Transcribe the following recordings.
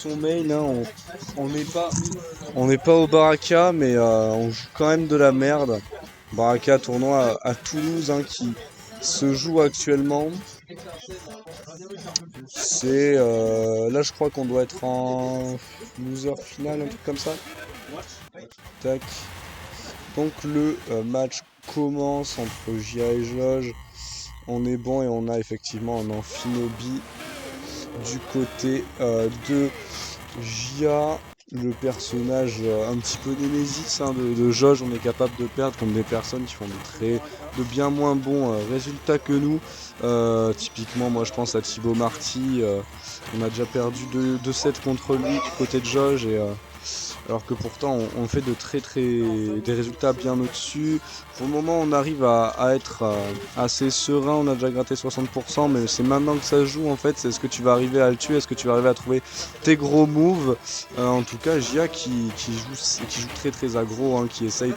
son main, hein, on n'est pas au Baraka, mais on joue quand même de la merde. Baraka, tournoi à Toulouse, hein, qui se joue actuellement. C'est là, je crois qu'on doit être en loser final, un truc comme ça. Tac. Donc le match commence entre Jia et Joj. On est bon et on a effectivement un Amphinobi du côté de Jia, le personnage un petit peu némésis, hein, de Joj. On est capable de perdre contre des personnes qui font de bien moins bons résultats que nous. Typiquement, moi je pense à Thibaut Marty. On a déjà perdu 2 sets contre lui du côté de Joj alors que pourtant on fait des résultats bien au-dessus. Pour le moment on arrive à être assez serein, on a déjà gratté 60%, mais c'est maintenant que ça se joue en fait, c'est est-ce que tu vas arriver à le tuer, est-ce que tu vas arriver à trouver tes gros moves. En tout cas Jia qui joue très aggro, hein, qui essaye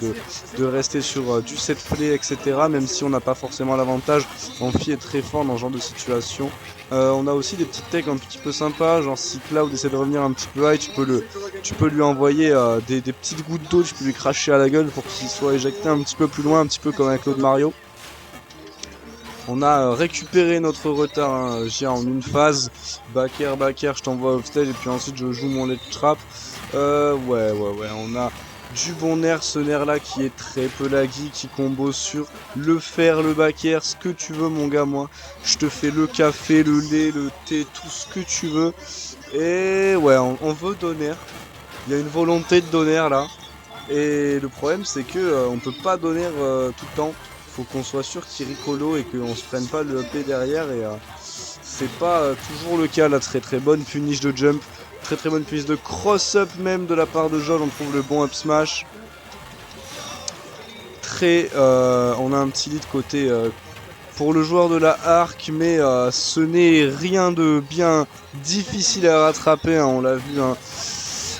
de rester sur du set play, etc. Même si on n'a pas forcément l'avantage, Amphi est très fort dans ce genre de situation. On a aussi des petites techs un petit peu sympas, genre si Cloud essaie de revenir un petit peu high, tu peux lui envoyer des petites gouttes d'eau, tu peux lui cracher à la gueule pour qu'il soit éjecté un petit peu plus loin, un petit peu comme avec Claude Mario. On a récupéré notre retard, hein, Jia, en une phase. Backer, je t'envoie offstage et puis ensuite je joue mon ledge trap. Ouais, on a du bon nerf, ce nerf là qui est très peu laggy, qui combo sur le fer, le backer, ce que tu veux mon gars. Moi je te fais le café, le lait, le thé, tout ce que tu veux. Et ouais, on veut donner. Il y a une volonté de donner là. Et le problème c'est que on peut pas donner tout le temps. Faut qu'on soit sûr qu'il ricolo et qu'on se prenne pas le EP derrière et c'est pas toujours le cas. La très bonne punish de jump, très bonne punish de cross-up même de la part de Jol. On trouve le bon up smash. On a un petit lead côté pour le joueur de la Arc, mais ce n'est rien de bien difficile à rattraper, hein, on l'a vu. Hein.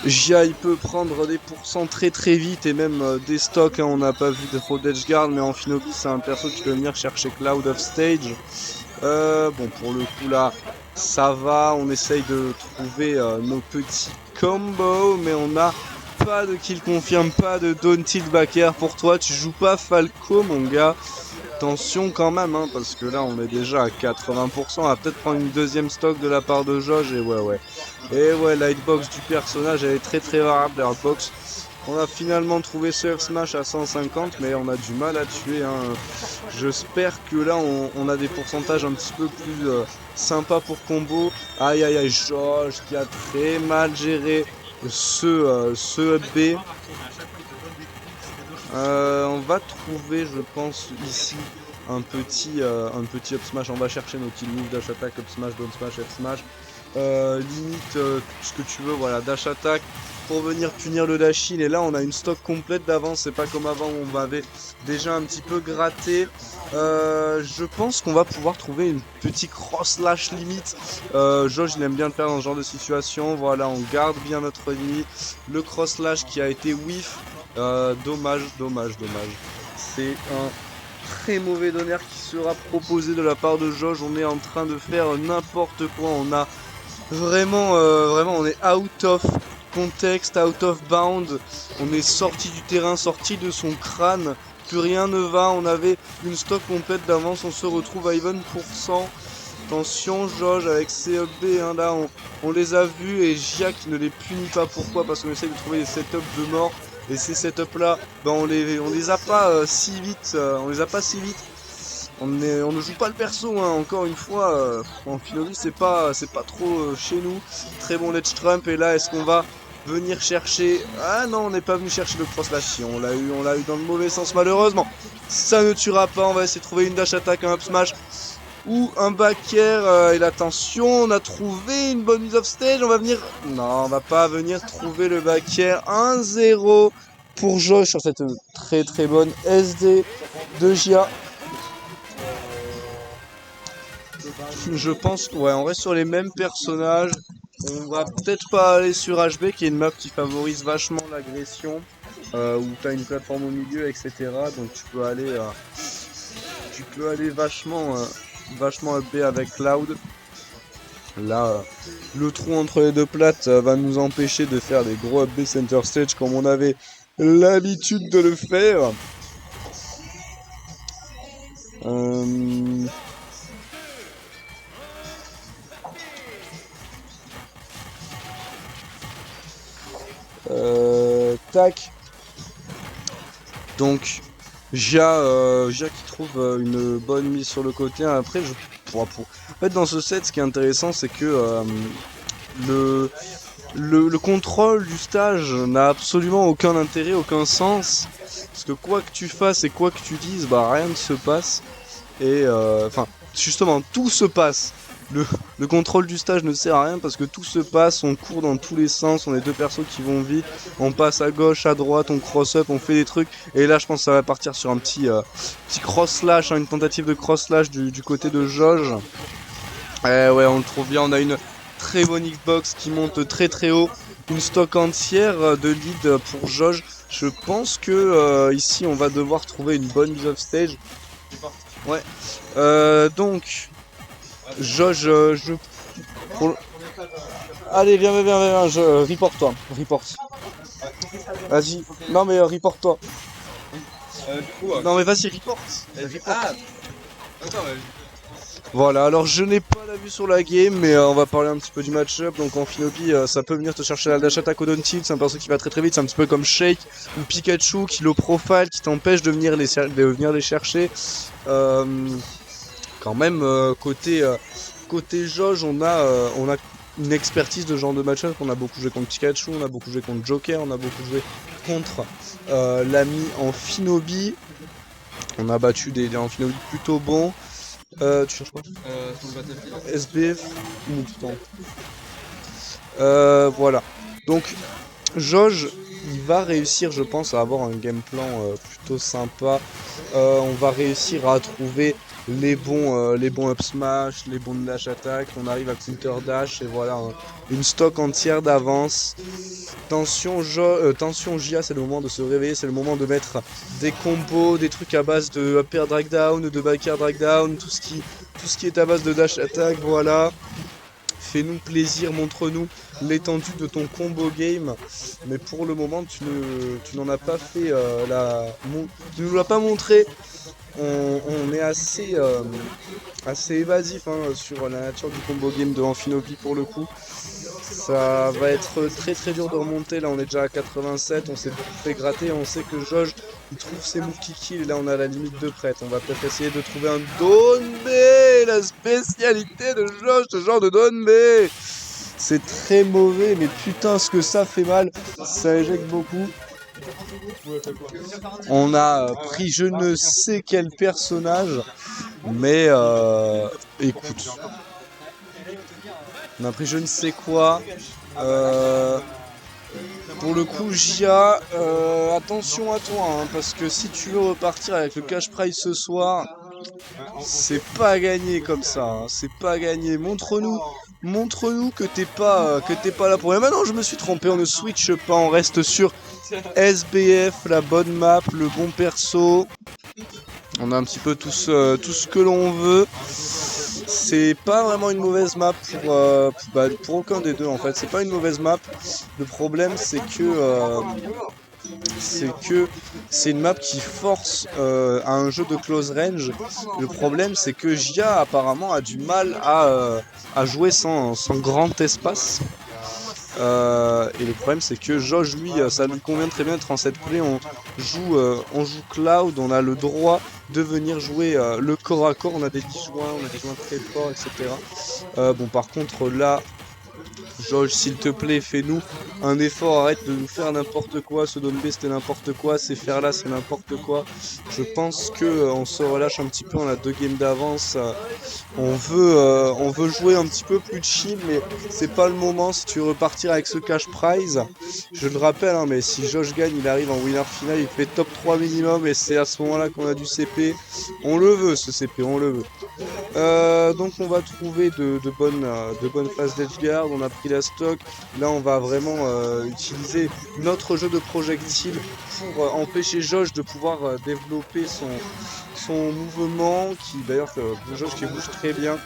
Jia il peut prendre des pourcents très vite et même des stocks, hein, on n'a pas vu trop d'edge guard, mais Amphinobi c'est un perso qui peut venir chercher Cloud off stage. Bon pour le coup là ça va, on essaye de trouver nos petits combos, mais on a pas de kill confirme, pas de down tilt backer pour toi, tu joues pas Falco mon gars. Attention quand même, hein, parce que là on est déjà à 80%, on va peut-être prendre une deuxième stock de la part de Joj et ouais. Et ouais, la hitbox du personnage elle est très variable, la hitbox. On a finalement trouvé ce smash à 150, mais on a du mal à tuer. Hein. J'espère que là on a des pourcentages un petit peu plus sympas pour combo. Aïe, Joj qui a très mal géré ce up B. On va trouver, je pense, ici un petit up smash. On va chercher nos kills move, dash attack, up smash, down smash, F smash. Limite ce que tu veux, voilà, dash attack pour venir punir le dash in. Et là, on a une stock complète d'avance. C'est pas comme avant où on avait déjà un petit peu gratté. Je pense qu'on va pouvoir trouver une petite cross slash limite. Joj, il aime bien le faire dans ce genre de situation. Voilà, on garde bien notre limite. Le cross slash qui a été whiff. Dommage. C'est un très mauvais donner qui sera proposé de la part de Joj. On est en train de faire n'importe quoi. On a vraiment, on est out of context, out of bound. On est sorti du terrain, sorti de son crâne. Plus rien ne va. On avait une stock complète d'avance. On se retrouve à even %. Attention Joj avec ses up B, hein, là on les a vus et Jia qui ne les punit pas. Pourquoi? Parce qu'on essaie de trouver des setups de mort. Et ces setups là, on les a pas si vite. On ne joue pas le perso, hein. Encore une fois. En Amphinobi c'est pas trop chez nous. Très bon ledge trump. Et là est-ce qu'on va venir chercher? Ah non, on n'est pas venu chercher le cross slash. Si, on l'a eu dans le mauvais sens malheureusement. Ça ne tuera pas. On va essayer de trouver une dash attack, un up smash ou un backer. Et l'attention, on a trouvé une bonne mise off stage. On va venir. Non, on va pas venir trouver le backer. 1-0 pour Joj sur cette très bonne SD de Jia. Je pense, ouais, on reste sur les mêmes personnages. On va peut-être pas aller sur HB qui est une map qui favorise vachement l'agression, où tu as une plateforme au milieu, etc. Donc tu peux aller vachement HB avec Cloud. Là, le trou entre les deux plates va nous empêcher de faire des gros up B center stage comme on avait l'habitude de le faire. Tac. Donc, Jia qui trouve une bonne mise sur le côté. Après, en fait, dans ce set, ce qui est intéressant, c'est que le contrôle du stage n'a absolument aucun intérêt, aucun sens. Parce que quoi que tu fasses et quoi que tu dises, bah rien ne se passe. Et enfin, justement, tout se passe. Le contrôle du stage ne sert à rien parce que tout se passe, on court dans tous les sens, on est deux persos qui vont vite, on passe à gauche, à droite, on cross-up, on fait des trucs. Et là, je pense que ça va partir sur un petit cross-slash, hein, une tentative de cross-slash du côté de Jauge. Ouais, on le trouve bien, on a une très bonne Xbox qui monte très très haut. Une stock entière de lead pour Jauge. Je pense que ici, on va devoir trouver une bonne mise off stage. Ouais. Donc... Jauge, Allez, viens, report-toi, report. Vas-y, non mais report-toi. Non mais vas-y, report. Ah. Attends, Voilà, alors je n'ai pas la vue sur la game, mais on va parler un petit peu du match-up. Donc en Finobi, ça peut venir te chercher la dash attack au down tilt, c'est un perso qui va très très vite, c'est un petit peu comme Shake ou Pikachu qui low profile, qui t'empêche de venir les chercher. Quand même, côté Jauge, on a une expertise de genre de match-up. On a beaucoup joué contre Pikachu, on a beaucoup joué contre Joker, on a beaucoup joué contre l'ami en Finobi. On a battu des en Finobi plutôt bons. Tu cherches quoi sur le Battlefield. SBF ou putain. Voilà. Donc, Jauge, il va réussir, je pense, à avoir un game plan plutôt sympa. On va réussir à trouver les bons up smash, les bons dash attack. On arrive à counter dash et voilà, une stock entière d'avance. Tension Jia, c'est le moment de se réveiller, c'est le moment de mettre des combos, des trucs à base de up air drag down, de back air drag down, tout ce qui est à base de dash attack, voilà. Fais-nous plaisir, montre-nous l'étendue de ton combo game. Mais pour le moment, tu n'en as pas fait tu ne nous l'as pas montré. On est assez évasif sur la nature du combo game de Amphinobi pour le coup. Ça va être très très dur de remonter. Là, on est déjà à 87. On s'est fait gratter. On sait que Jauge il trouve ses moves qui kill. Et là, on a la limite de prête. On va peut-être essayer de trouver un Donbe. La spécialité de Jauge, ce genre de Donbe. C'est très mauvais, mais putain, ce que ça fait mal. Ça éjecte beaucoup. On a pris je ne sais quel personnage, mais écoute, on a pris je ne sais quoi. Pour le coup, Jia, attention à toi, hein, parce que si tu veux repartir avec le cash prize ce soir, c'est pas gagné comme ça, hein, c'est pas gagné. Montre-nous que t'es pas là pour rien. Ah non, je me suis trompé, on ne switch pas, on reste sur SBF, la bonne map, le bon perso. On a un petit peu tout ce que l'on veut. C'est pas vraiment une mauvaise map pour aucun des deux en fait. C'est pas une mauvaise map. Le problème c'est que c'est une map qui force à un jeu de close range. Le problème c'est que Jia apparemment a du mal à jouer sans grand espace. Et le problème c'est que Jauge lui ça lui convient très bien d'être en cette play. On joue Cloud, on a le droit de venir jouer le corps à corps, on a des joints très forts, etc. Bon par contre là Jauge, s'il te plaît, fais-nous un effort, arrête de nous faire n'importe quoi, ce Donbe c'était n'importe quoi, ces fers là c'est n'importe quoi. Je pense que on se relâche un petit peu, on a 2 games d'avance, on veut jouer un petit peu plus de chill, mais c'est pas le moment si tu veux repartir avec ce cash prize. Je le rappelle, hein, mais si Jauge gagne, il arrive en winner final, il fait top 3 minimum et c'est à ce moment là qu'on a du CP. On le veut ce CP, on le veut. Donc on va trouver de bonnes phases d'edgeguard, on a pris la stock, là on va vraiment utiliser notre jeu de projectiles pour empêcher Josh de pouvoir développer son mouvement, qui d'ailleurs Josh qui bouge très bien.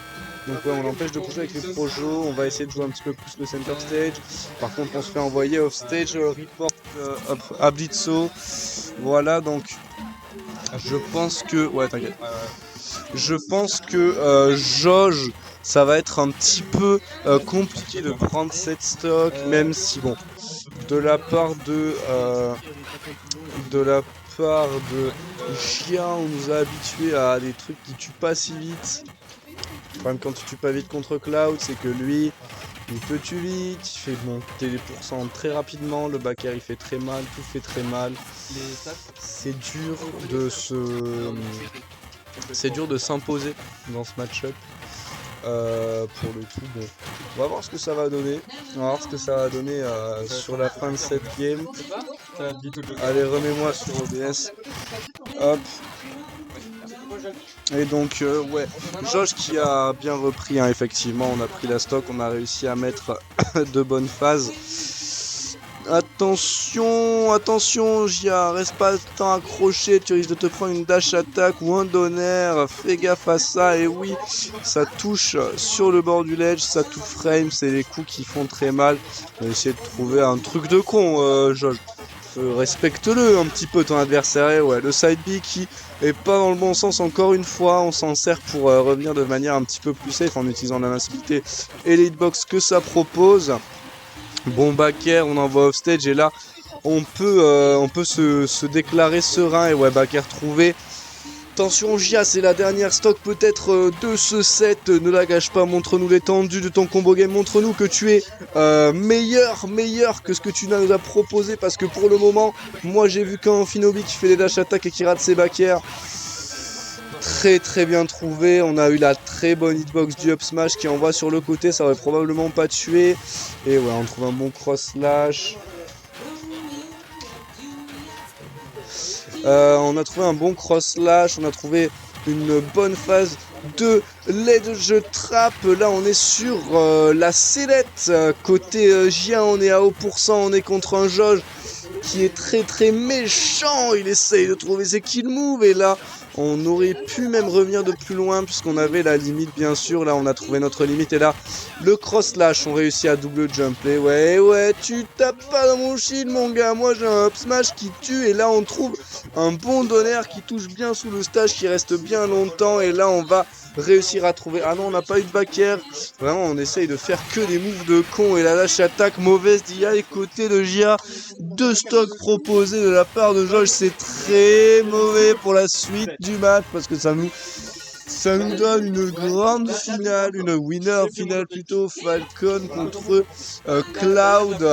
Donc ouais, on l'empêche de bouger avec les projos, on va essayer de jouer un petit peu plus le center stage. Par contre on se fait envoyer off stage, report à Blitzo. Voilà, donc je pense que... Ouais, t'inquiète. Je pense que Jauge, ça va être un petit peu compliqué de prendre cette stock, même si bon, de la part de Gia, on nous a habitués à des trucs qui tuent pas si vite. Le problème quand tu tues pas vite contre Cloud, c'est que lui, il peut tuer vite, il fait monter les pourcents très rapidement, le backer il fait très mal, tout fait très mal. C'est dur de s'imposer dans ce match-up. Pour le coup, bon, on va voir ce que ça va donner. On va voir ce que ça va donner sur la fin de cette game. Allez, remets-moi sur OBS. Hop. Et donc, ouais, Josh qui a bien repris, hein, effectivement, on a pris la stock, on a réussi à mettre de bonnes phases. Attention, attention, Gia, reste pas le temps accroché, tu risques de te prendre une dash attack ou un donner, fais gaffe à ça, et oui, ça touche sur le bord du ledge, ça touche frame, c'est les coups qui font très mal. On va essayer de trouver un truc de con, Josh. Respecte-le un petit peu ton adversaire, et ouais, le side B qui est pas dans le bon sens encore une fois, on s'en sert pour revenir de manière un petit peu plus safe en utilisant l'invincibilité et les hitbox que ça propose. Bon backer, on envoie off stage et là on peut se déclarer serein et ouais backer trouvé. Attention Gia, c'est la dernière stock peut-être de ce set, ne la gâche pas, montre-nous l'étendue de ton combo game, montre-nous que tu es meilleur que ce que tu nous as proposé parce que pour le moment, moi j'ai vu qu'un Finobi qui fait des dash attack et qui rate ses backers. Très bien trouvé, on a eu la très bonne hitbox du up smash qui envoie sur le côté, ça aurait probablement pas tué. Et ouais, on trouve un bon cross slash. On a trouvé un bon cross slash, on a trouvé une bonne phase de ledge trap. Là on est sur la sellette. Côté Gia, on est à haut pourcent, on est contre un Jauge qui est très méchant. Il essaye de trouver ses kill moves et là on aurait pu même revenir de plus loin puisqu'on avait la limite bien sûr. Là on a trouvé notre limite et là le cross slash on réussit à double jump play. Ouais tu tapes pas dans mon shield mon gars, moi j'ai un up smash qui tue et là on trouve un bon donner qui touche bien sous le stage, qui reste bien longtemps et là on va réussir à trouver... Ah non on n'a pas eu de backer, vraiment on essaye de faire que des moves de con et la dash attaque mauvaise d'IA et côté de Gia, deux stocks proposés de la part de Josh, c'est très mauvais pour la suite du match parce que ça nous donne une grande finale, une winner finale plutôt, Falcon contre Cloud.